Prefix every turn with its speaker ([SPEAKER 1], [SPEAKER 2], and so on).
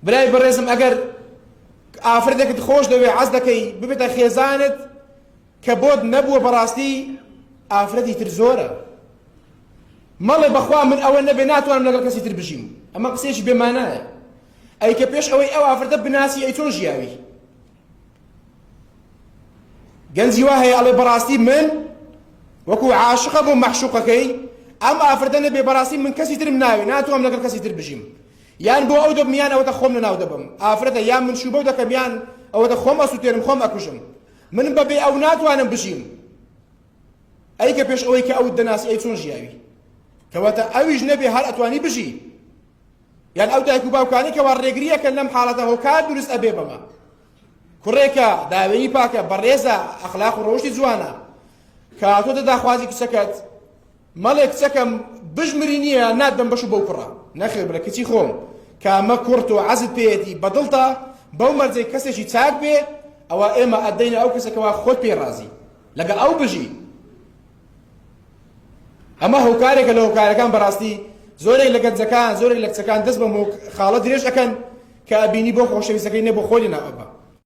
[SPEAKER 1] برای بەڕێزم ئەگەر ئافرەتێکت خۆش دەوێ حەز دەکەی ببێتە خێزانت کە بۆت نەبووە بەڕاستی ئافرەتی تر زۆرە. مەڵێ بەخوا من ئەوە نەبێ ناتوانم لەگەڵ کەسی تر بژیم، ئەمە قسێکی بێمانایە. ئەی کە پێش ئەوەی ئەو ئافرەتە بناسی ئەی چۆن ژیاوی. گەنجی وا هەیە ئەڵێ بەڕاستی من وەکو عاشقە بۆ مەحشوقەکەی ئەم ئافرەتە نەبێ بەڕاستی من کەسی ترم ناوێ ناتوانم لەگەڵ کەسی تر بژیم. یان بۆ ئەو دەبم یان ئەوەتە خۆم لەناو دەبم. ئافرەتە یان من شوبە دەکەم یان ئەوەتە خۆم ئەسووتێنم خۆم ئەکوژم. من بەبێ ئەو ناتوانم بژیم. ئەی کە پێش ئەوەی کە ئەوت دەناسی ئەی چۆن ژیاوی. کەواتە ئەویش نەبێ هەر ئەتوانی بژی. یان ئەو دایک و باوکانی کەوا ڕێگریەکەن لەم حاڵەتە هۆکار دروست ئەبێ بەمە. کوڕێکە داوێنی پاکە بەڕێزە ئەخلاق و ڕۆژی جوانە کە هاتۆتە داخوازی کچەکەت مەڵێ کچەکەم بژمری نییە نادەم بەش و بەو کوڕە نەخێر برە کچی خۆم کە ئەمە کوڕت و عەزت پێیەتی بەدڵتە بەو مەرجەی کەسێکی چاک بێ ئەوە ئێمە ئەدەینە ئەو کەسێکەوە خۆت پێ ڕازی لەگەڵ ئەو بژی. ئەمە هۆکارێکە لە هۆکارەکان بەڕاستی زۆرێک لە گەنجەکان زۆرێک لە کچەکان دەست بە خاڵە درێژ ئەکەن کە ئەبینی بۆ خۆشەویستەکەی نێ بۆ خۆی لێناوە بە.